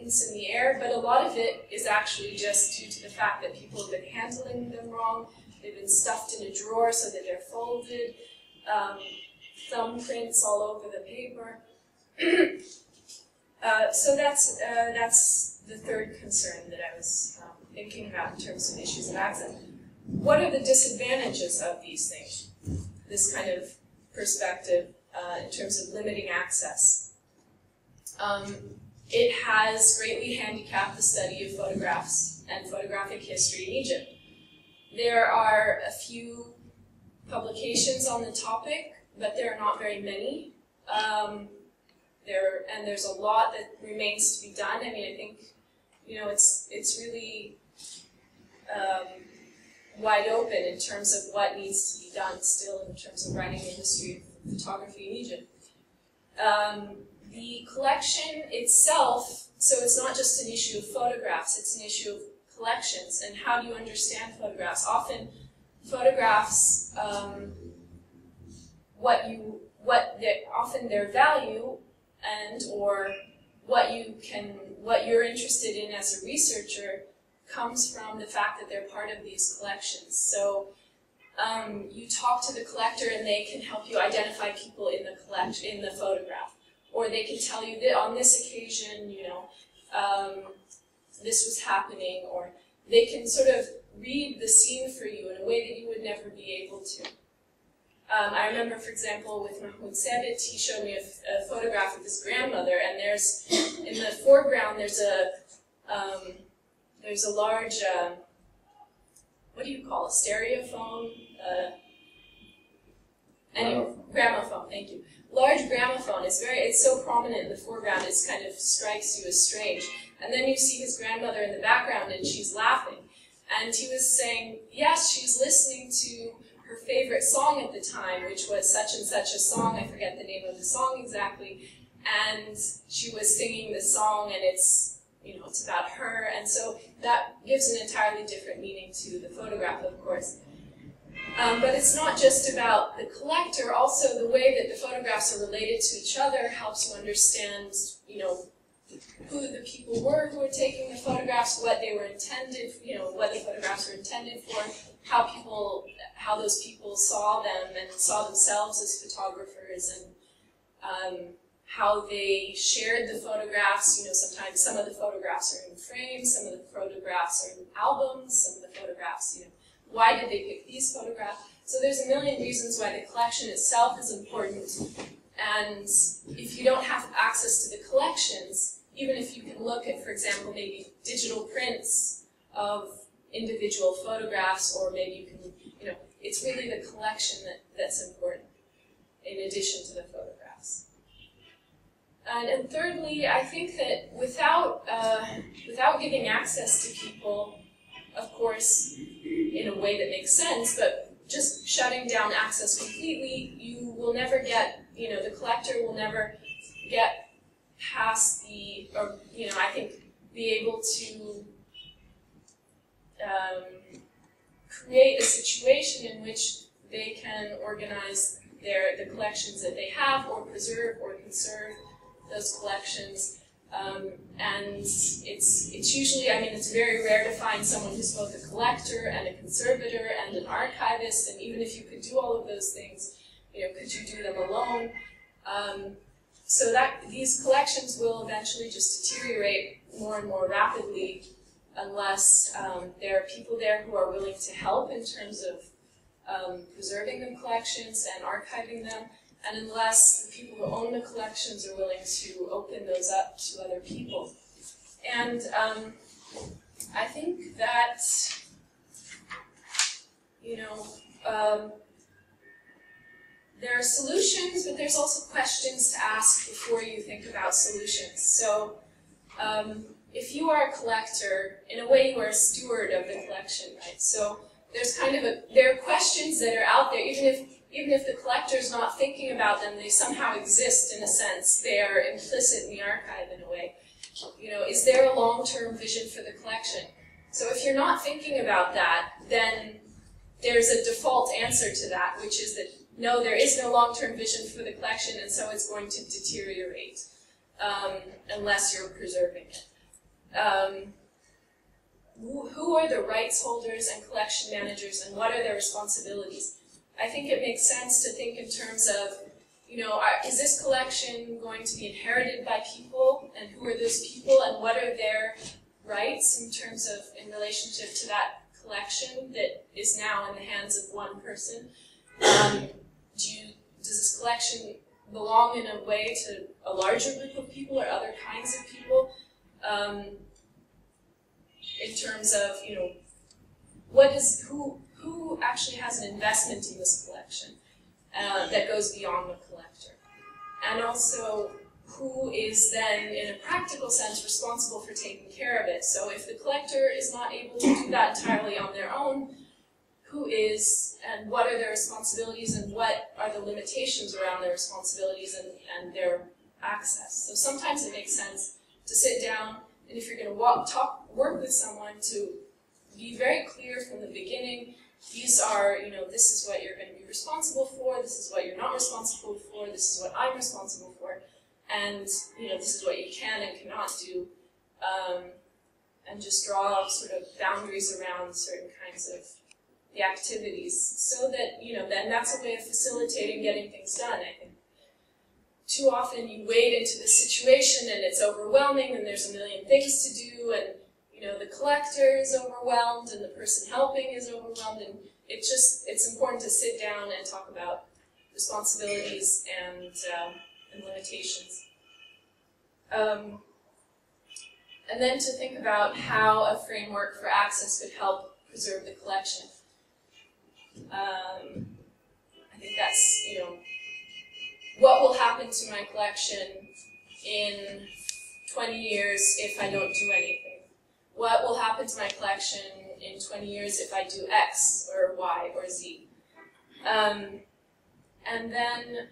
in the air, but a lot of it is actually just due to the fact that people have been handling them wrong. They've been stuffed in a drawer so that they're folded, thumbprints all over the paper. So that's the third concern that I was thinking about in terms of issues of access. What are the disadvantages of these things, this kind of perspective in terms of limiting access? It has greatly handicapped the study of photographs and photographic history in Egypt. There are a few publications on the topic, but there are not very many. There's a lot that remains to be done. I mean, I think, you know, it's really wide open in terms of what needs to be done still in terms of writing the history of photography in Egypt. The collection itself, so it's not just an issue of photographs, it's an issue of collections and how do you understand photographs. Often photographs, often their value and or what you're interested in as a researcher comes from the fact that they're part of these collections. So you talk to the collector and they can help you identify people in the photograph. Or they can tell you that on this occasion, you know, this was happening, or they can sort of read the scene for you in a way that you would never be able to. I remember, for example, with Mahmoud Sabit, he showed me a photograph of his grandmother, and there's, in the foreground, there's a large, what do you call it, stereophone? Gramophone, thank you. Large gramophone, it's so prominent in the foreground, it kind of strikes you as strange. And then you see his grandmother in the background and she's laughing. And he was saying, yes, she's listening to her favorite song at the time, which was such and such a song, I forget the name of the song exactly, and she was singing the song and it's, you know, it's about her, and so that gives an entirely different meaning to the photograph, of course. But it's not just about the collector, also the way that the photographs are related to each other helps you understand, you know, who the people were who were taking the photographs, what they were intended, you know, what the photographs were intended for, how those people saw them and saw themselves as photographers, and how they shared the photographs. You know, sometimes some of the photographs are in frames, some of the photographs are in albums, some of the photographs, you know, why did they pick these photographs? So there's a million reasons why the collection itself is important, and if you don't have access to the collections, even if you can look at, for example, maybe digital prints of individual photographs, or maybe you can, you know, it's really the collection that's important, in addition to the photographs. And thirdly, I think that without giving access to people, of course, in a way that makes sense, but just shutting down access completely, you will never get, you know, the collector will never get past the, or, you know, I think be able to create a situation in which they can organize the collections that they have, or preserve or conserve those collections. And it's usually, I mean, it's very rare to find someone who's both a collector and a conservator and an archivist, and even if you could do all of those things, you know, could you do them alone? So that these collections will eventually just deteriorate more and more rapidly unless there are people there who are willing to help in terms of preserving the collections and archiving them, and unless the people who own the collections are willing to open those up to other people. And I think that, you know, there are solutions, but there's also questions to ask before you think about solutions. So if you are a collector, in a way you are a steward of the collection, right? So there's kind of there are questions that are out there, even if the collector is not thinking about them, they somehow exist in a sense. They are implicit in the archive in a way. You know, is there a long-term vision for the collection? So if you're not thinking about that, then there's a default answer to that, which is that no, there is no long-term vision for the collection, and so it's going to deteriorate unless you're preserving it. who are the rights holders and collection managers, and what are their responsibilities? I think it makes sense to think in terms of, is this collection going to be inherited by people, and who are those people, and what are their rights in relationship to that collection that is now in the hands of one person? Does this collection belong in a way to a larger group of people or other kinds of people? In terms of, who actually has an investment in this collection that goes beyond the collector? And also, who is then, in a practical sense, responsible for taking care of it? So if the collector is not able to do that entirely on their own, who is, and what are their responsibilities, and what are the limitations around their responsibilities and their access? So sometimes it makes sense to sit down, and if you're going to work with someone, to be very clear from the beginning. These are, this is what you're going to be responsible for, this is what you're not responsible for, this is what I'm responsible for, and, this is what you can and cannot do, and just draw sort of boundaries around certain kinds of the activities, so that, then that's a way of facilitating getting things done, I think. Too often you wade into the situation and it's overwhelming and there's a million things to do, and the collector is overwhelmed and the person helping is overwhelmed, and it's important to sit down and talk about responsibilities and limitations. And then to think about how a framework for access could help preserve the collection. I think that's, what will happen to my collection in 20 years if I don't do anything? What will happen to my collection in 20 years if I do X or Y or Z? And then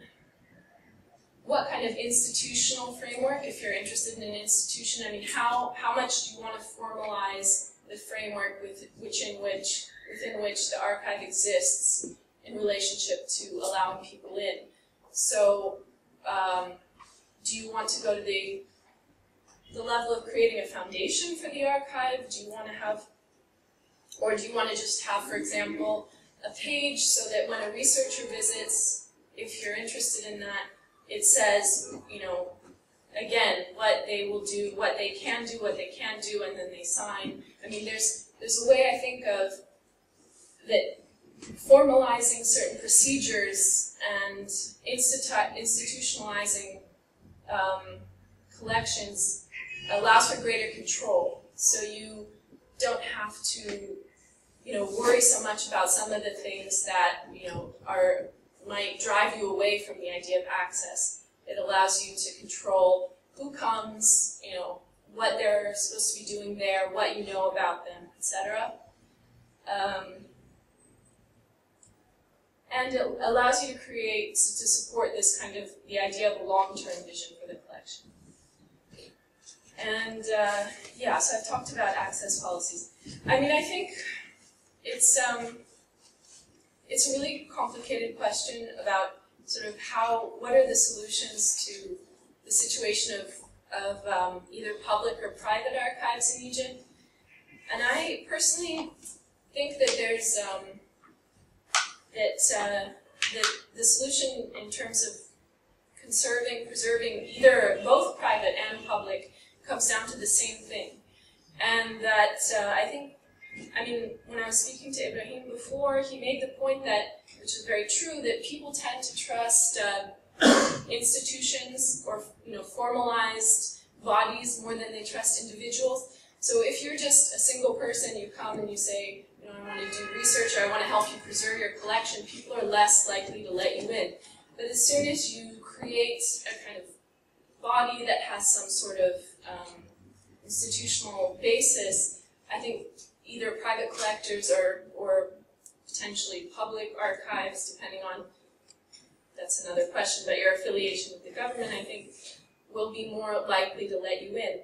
what kind of institutional framework, if you're interested in an institution, how much do you want to formalize the framework within which the archive exists in relationship to allowing people in? So, do you want to go to the level of creating a foundation for the archive? Do you want to have, or do you want to just have, for example, a page so that when a researcher visits, if you're interested in that, it says, again, what they will do, what they can do, what they can't do, and then they sign. There's a way I think of that formalizing certain procedures and institutionalizing collections allows for greater control. So you don't have to, worry so much about some of the things that, might drive you away from the idea of access. It allows you to control who comes, what they're supposed to be doing there, what you know about them, etc. And it allows you to create, to support this kind of, the idea of a long-term vision for the collection. And so I've talked about access policies. I think it's a really complicated question about sort of what are the solutions to the situation of either public or private archives in Egypt. And I personally think that there's the solution in terms of preserving either both private and public comes down to the same thing. And that when I was speaking to Ibrahim before, he made the point that, which is very true, that people tend to trust institutions or formalized bodies more than they trust individuals. So if you're just a single person, you come and you say, I want to do research, or I want to help you preserve your collection, people are less likely to let you in. But as soon as you create a kind of body that has some sort of institutional basis, I think either private collectors or potentially public archives, depending on, that's another question, but your affiliation with the government, I think, will be more likely to let you in.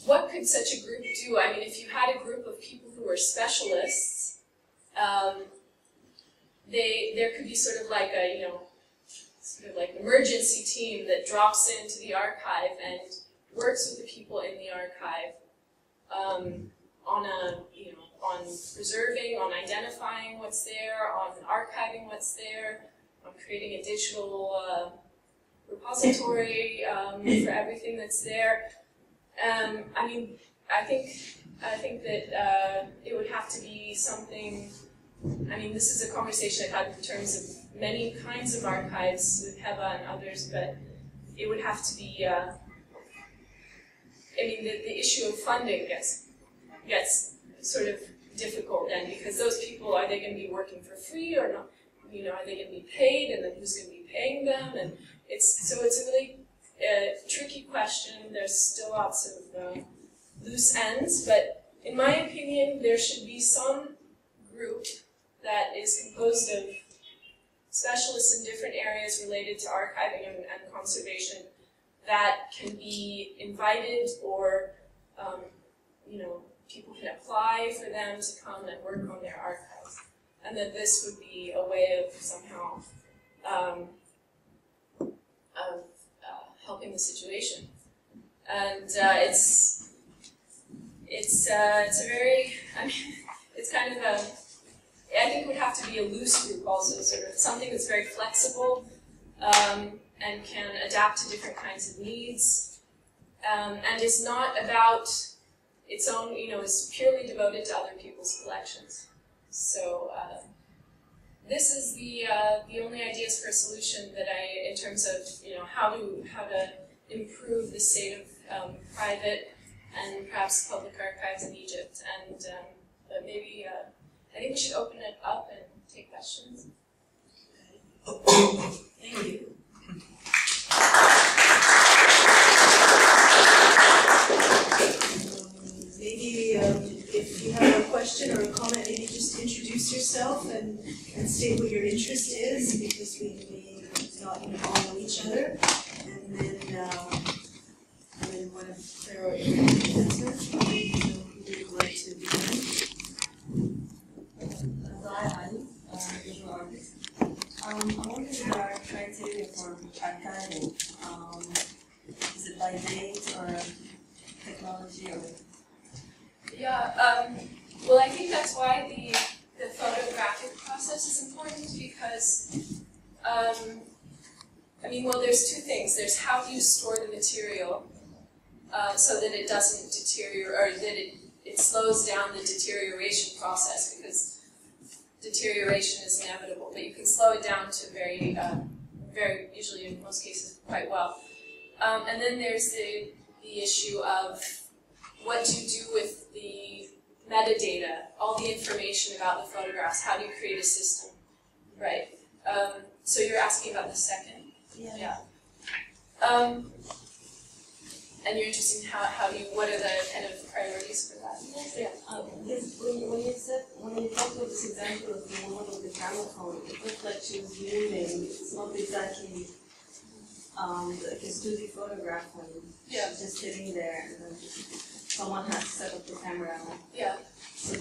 What could such a group do? If you had a group of people who were specialists, there could be sort of like a, emergency team that drops into the archive and works with the people in the archive on preserving, on identifying what's there, on archiving what's there, on creating a digital repository for everything that's there. I mean, I think that it would have to be something. I mean, this is a conversation I've had in terms of many kinds of archives with Heba and others, but it would have to be. I mean, the issue of funding gets sort of difficult then, because those people, are they going to be working for free or not? You know, are they going to be paid, and then who's going to be paying them? And it's a really tricky question. There's still lots of loose ends, but in my opinion, there should be some group that is composed of specialists in different areas related to archiving and conservation that can be invited, or you know, people can apply for them to come and work on their archives, and that this would be a way of somehow helping the situation. And it's a very, I mean, it's kind of a, I think it would have to be a loose group also, sort of something that's very flexible and can adapt to different kinds of needs, and is not about its own, you know, is purely devoted to other people's collections. So this is the only ideas for a solution that I, in terms of, you know, how to improve the state of private and perhaps public archives in Egypt. And but maybe I think we should open it up and take questions. Thank you. Maybe if you have a question or a comment, maybe just introduce yourself and state what your interest is, because we may not even all know each other. And then one of there are answers. So who would like to begin? Hi, Ali, visual artist. I wonder your criteria for archiving. Is it by date or technology or? Yeah, well, I think that's why the photographic process is important, because, I mean, well, there's two things. There's how do you store the material so that it doesn't deteriorate, or that it slows down the deterioration process, because deterioration is inevitable, but you can slow it down to very, usually in most cases, quite well. And then there's the issue of what do you do with the metadata, all the information about the photographs? How do you create a system, right? So you're asking about the second? Yeah. And you're interested in how do you, what are the kind of priorities for that? Yeah. When you talked about this example of the woman with the gramophone, it looked like she was moving. It's not exactly like a studio photograph when she's just sitting there, and then someone has to set up the camera. Yeah. So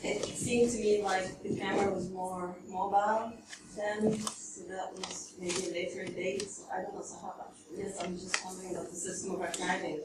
it seemed to me like the camera was more mobile then, so that was maybe a later date. I don't know, so how about, yes, I'm just wondering about the system of archiving.